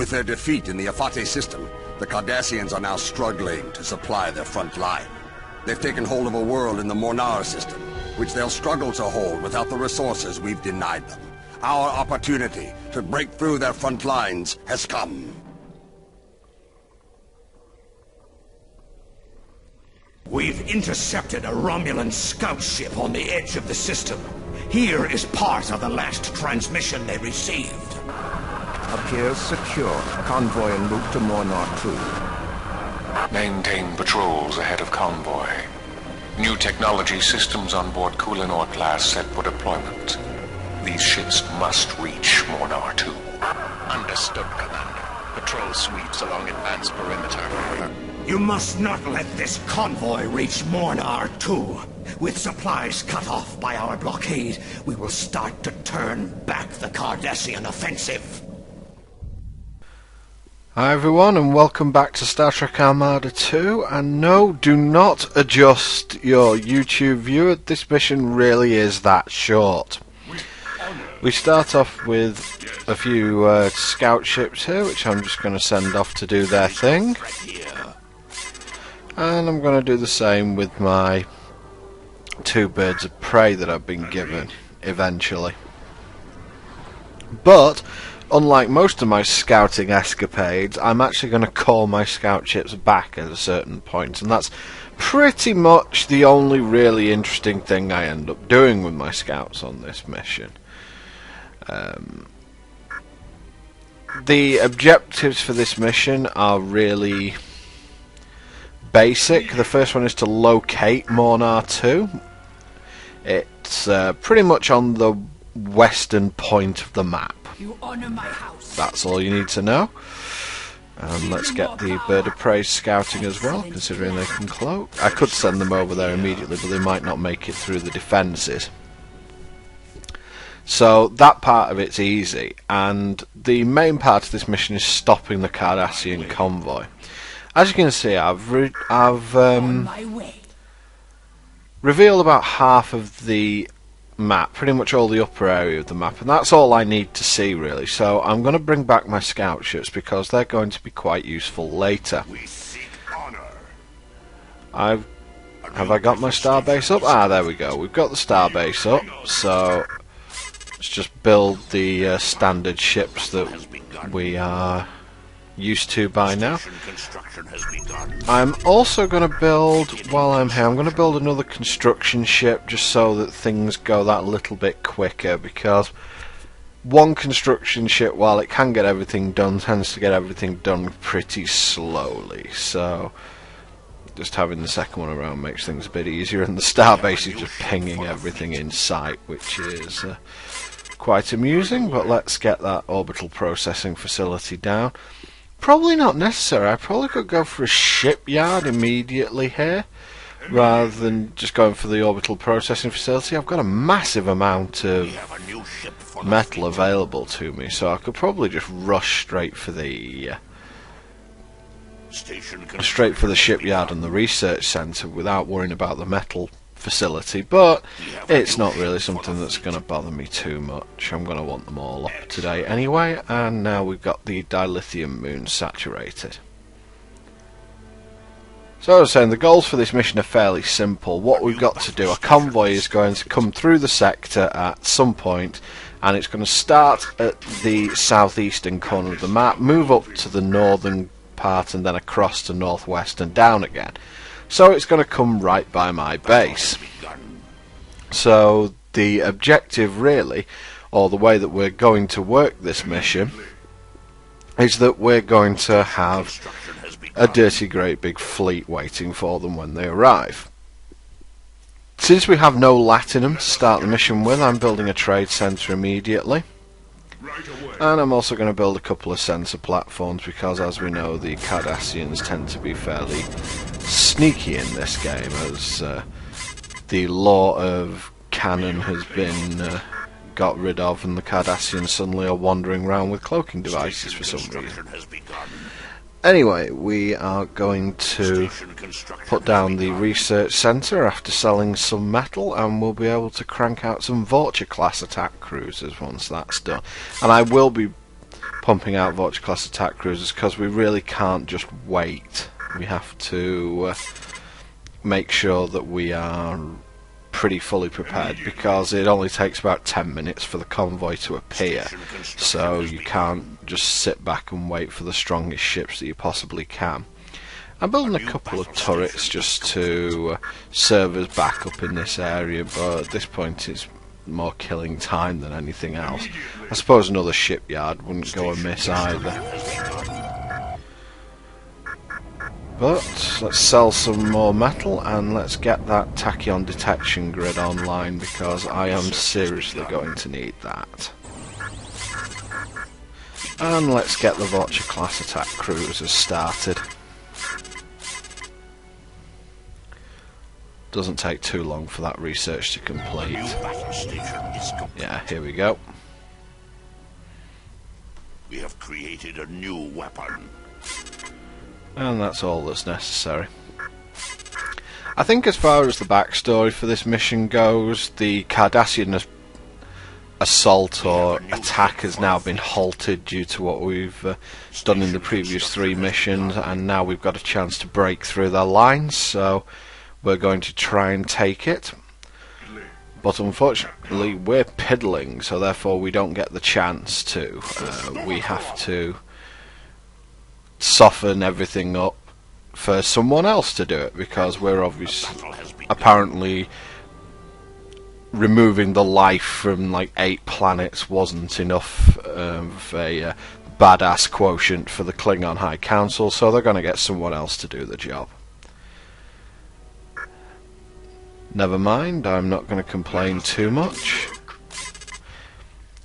With their defeat in the Afate system, the Cardassians are now struggling to supply their front line. They've taken hold of a world in the Mornar system, which they'll struggle to hold without the resources we've denied them. Our opportunity to break through their front lines has come. We've intercepted a Romulan scout ship on the edge of the system. Here is part of the last transmission they received. Appears secure. Convoy en route to Mornar 2. Maintain patrols ahead of Convoy. New technology systems on board Kulinor class set for deployment. These ships must reach Mornar 2. Understood, Commander. Patrol sweeps along advanced perimeter. You must not let this convoy reach Mornar 2. With supplies cut off by our blockade, we will start to turn back the Cardassian offensive. Hi everyone and welcome back to Star Trek Armada 2, and no, do not adjust your YouTube viewer, this mission really is that short. We start off with a few scout ships here, which I'm just going to send off to do their thing. And I'm going to do the same with my 2 birds of prey that I've been given, eventually. But unlike most of my scouting escapades, I'm actually going to call my scout ships back at a certain point, and that's pretty much the only really interesting thing I end up doing with my scouts on this mission. The objectives for this mission are really basic. The first one is to locate Mornar 2. It's pretty much on the western point of the map. You honor my house. That's all you need to know. Let's get the bird of prey scouting as well, considering they can cloak. I could send them over there immediately, but they might not make it through the defences. So that part of it's easy, and the main part of this mission is stopping the Cardassian convoy. As you can see, I've revealed about half of the map, pretty much all the upper area of the map, and that's all I need to see really. So I'm going to bring back my scout ships because they're going to be quite useful later. Have I got my starbase up? Ah, there we go. We've got the starbase up, so let's just build the standard ships that we are used to by now. I'm also going to build, while I'm here, I'm going to build another construction ship just so that things go that little bit quicker, because one construction ship, while it can get everything done, tends to get everything done pretty slowly, so just having the second one around makes things a bit easier, and the starbase is just pinging everything in sight, which is quite amusing. But let's get that orbital processing facility down. Probably not necessary. I probably could go for a shipyard immediately here rather than just going for the orbital processing facility. I've got a massive amount of metal available to me, so I could probably just rush straight for the shipyard and the research centre without worrying about the metal facility, but it's not really something that's going to bother me too much. I'm going to want them all up today anyway, and now we've got the dilithium moon saturated. So I was saying, the goals for this mission are fairly simple. What we've got to do, a convoy is going to come through the sector at some point, and it's going to start at the southeastern corner of the map, move up to the northern part, and then across to northwest and down again. So it's going to come right by my base. So the objective really, or the way that we're going to work this mission, is that we're going to have a dirty great big fleet waiting for them when they arrive. Since we have no Latinum to start the mission with, I'm building a trade centre immediately. And I'm also going to build a couple of sensor platforms because, as we know, the Cardassians tend to be fairly sneaky in this game, as the law of cannon has been got rid of, and the Cardassians suddenly are wandering around with cloaking devices for some reason. Anyway, we are going to put down the research centre after selling some metal, and we'll be able to crank out some Vulture class attack cruisers once that's done. And I will be pumping out Vulture-class attack cruisers, because we really can't just wait. We have to make sure that we are pretty fully prepared, because it only takes about 10 minutes for the convoy to appear, so you can't just sit back and wait for the strongest ships that you possibly can. I'm building a couple of turrets just to serve as backup in this area, but at this point it's more killing time than anything else. I suppose another shipyard wouldn't go amiss either. But let's sell some more metal and let's get that tachyon detection grid online, because I am seriously going to need that. And let's get the Vulture class attack cruisers started. Doesn't take too long for that research to complete. Yeah, here we go. We have created a new weapon. And that's all that's necessary. I think as far as the backstory for this mission goes, the Cardassian assault or attack has now been halted due to what we've done in the previous 3 missions, and now we've got a chance to break through their lines, so we're going to try and take it. But unfortunately we're piddling, so therefore we don't get the chance to. We have to soften everything up for someone else to do it, because we're apparently removing the life from like 8 planets wasn't enough of a badass quotient for the Klingon High Council, so they're going to get someone else to do the job. Never mind, I'm not going to complain too much.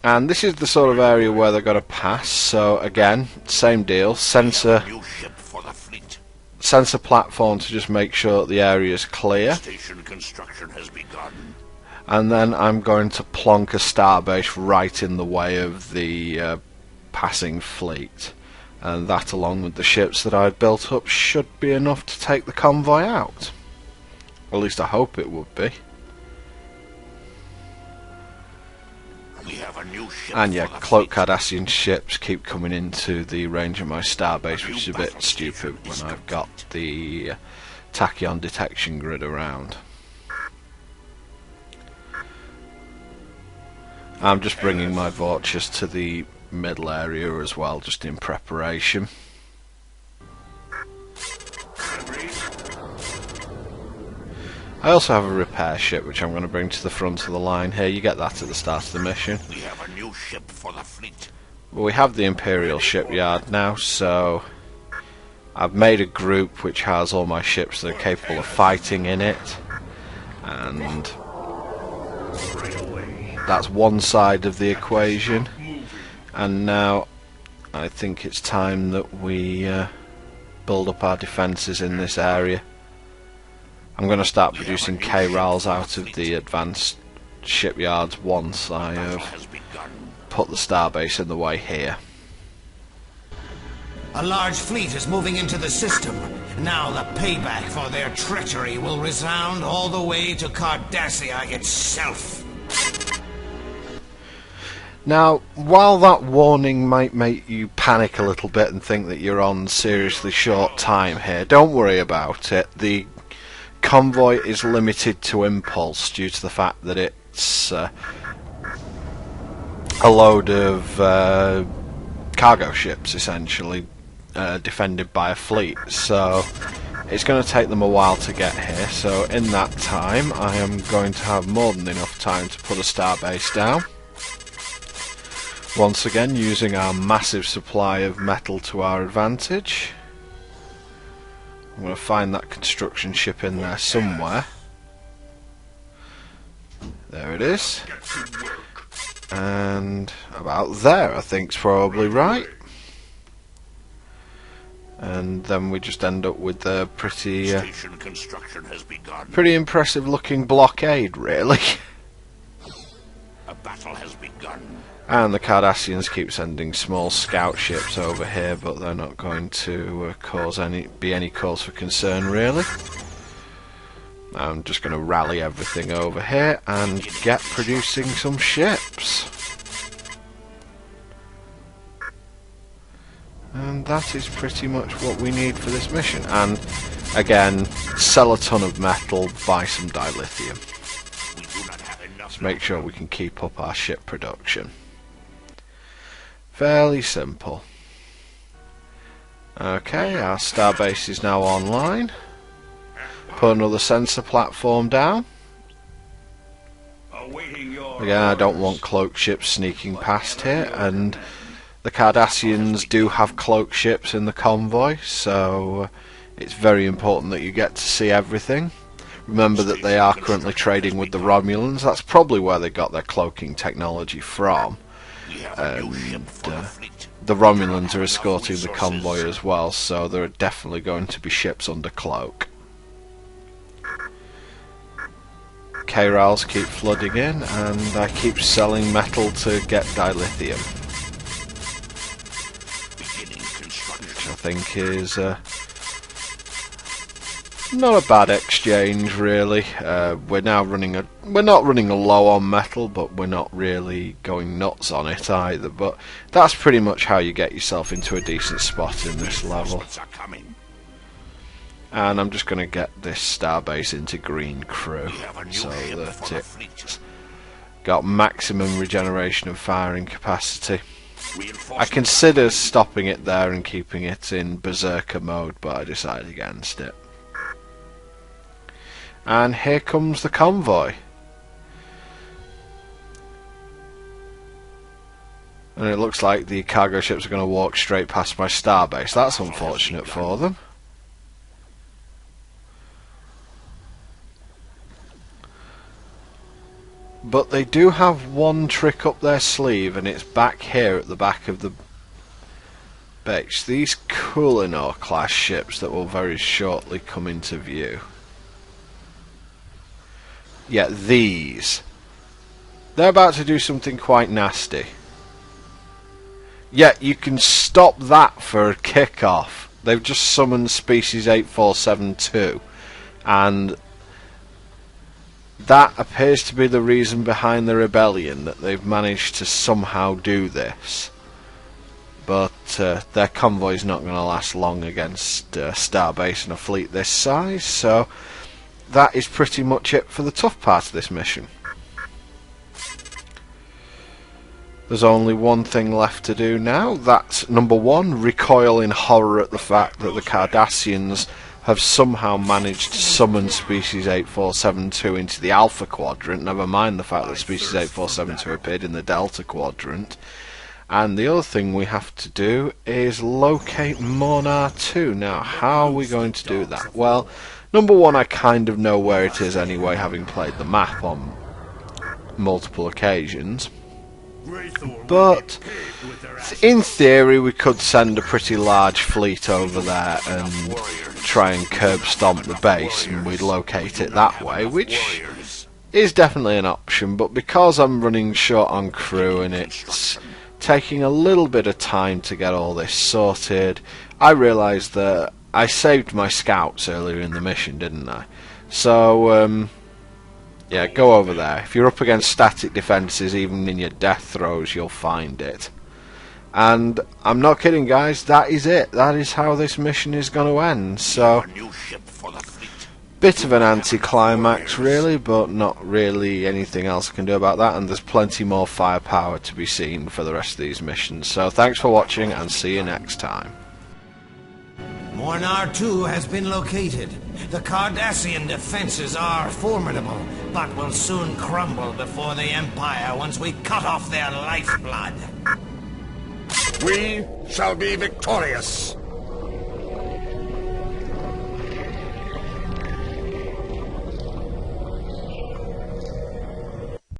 And this is the sort of area where they're going to pass, so again, same deal, sensor platform to just make sure that the area is clear. Station construction has begun. And then I'm going to plonk a starbase right in the way of the passing fleet. And that, along with the ships that I've built up, should be enough to take the convoy out. At least I hope it would be. And yeah, cloaked Cardassian ships keep coming into the range of my starbase, which is a bit stupid when I've got the tachyon detection grid around. I'm just bringing my Vultures to the middle area as well, just in preparation. I also have a repair ship which I'm going to bring to the front of the line here. You get that at the start of the mission. We have a new ship for the fleet. Well, we have the Imperial shipyard now, so I've made a group which has all my ships that are capable of fighting in it, and that's one side of the equation. And now I think it's time that we build up our defences in this area. I'm going to start producing K-RALs out of the advanced shipyards once I have put the starbase in the way here. A large fleet is moving into the system. Now the payback for their treachery will resound all the way to Cardassia itself. Now, while that warning might make you panic a little bit and think that you're on seriously short time here, don't worry about it. The convoy is limited to impulse due to the fact that it's a load of cargo ships, essentially, defended by a fleet. So it's going to take them a while to get here, so in that time I am going to have more than enough time to put a starbase down. Once again, using our massive supply of metal to our advantage. I'm going to find that construction ship in there somewhere. There it is. And about there, I think, is probably right. And then we just end up with a pretty impressive looking blockade, really. A battle has begun. And the Cardassians keep sending small scout ships over here, but they're not going to be any cause for concern, really. I'm just going to rally everything over here and get producing some ships. and that is pretty much what we need for this mission. And again, sell a ton of metal, buy some dilithium. Let's make sure we can keep up our ship production. Fairly simple. Okay, our starbase is now online. Put another sensor platform down. Again, I don't want cloak ships sneaking past here, and the Cardassians do have cloak ships in the convoy, so it's very important that you get to see everything. Remember that they are currently trading with the Romulans. That's probably where they got their cloaking technology from. And the Romulans are escorting the convoy as well, so there are definitely going to be ships under cloak. K-Rals keep flooding in, and I keep selling metal to get dilithium, which I think is not a bad exchange, really. We're not running low on metal, but we're not really going nuts on it either. But that's pretty much how you get yourself into a decent spot in this level. And I'm just going to get this starbase into green crew so that it's got maximum regeneration of firing capacity. I considered stopping it there and keeping it in berserker mode, but I decided against it. And here comes the convoy. And it looks like the cargo ships are going to walk straight past my starbase. That's unfortunate for them. But they do have one trick up their sleeve, and it's back here at the back of the base. These Kulinor class ships that will very shortly come into view. Yeah, these. They're about to do something quite nasty. Yeah, you can stop that for a kick-off. They've just summoned Species 8472, and that appears to be the reason behind the rebellion, that they've managed to somehow do this. But their convoy's not going to last long against Starbase and a fleet this size, so that is pretty much it for the tough part of this mission. There's only one thing left to do now. That's number one, recoil in horror at the fact that the Cardassians have somehow managed to summon Species 8472 into the Alpha Quadrant, never mind the fact that Species 8472 appeared in the Delta Quadrant. And the other thing we have to do is locate Mornar 2. Now, how are we going to do that? Well, number one, I kind of know where it is anyway, having played the map on multiple occasions. But in theory we could send a pretty large fleet over there and try and curb stomp the base, and we'd locate it that way, which is definitely an option. But because I'm running short on crew and it's taking a little bit of time to get all this sorted, I realised that I saved my scouts earlier in the mission, didn't I? So yeah, go over there. If you're up against static defences, even in your death throes, you'll find it. And I'm not kidding, guys, that is it. That is how this mission is going to end. So, bit of an anticlimax, really, but not really anything else I can do about that. And there's plenty more firepower to be seen for the rest of these missions. So, thanks for watching, and see you next time. Mornar 2 has been located. The Cardassian defenses are formidable, but will soon crumble before the Empire once we cut off their lifeblood. We shall be victorious.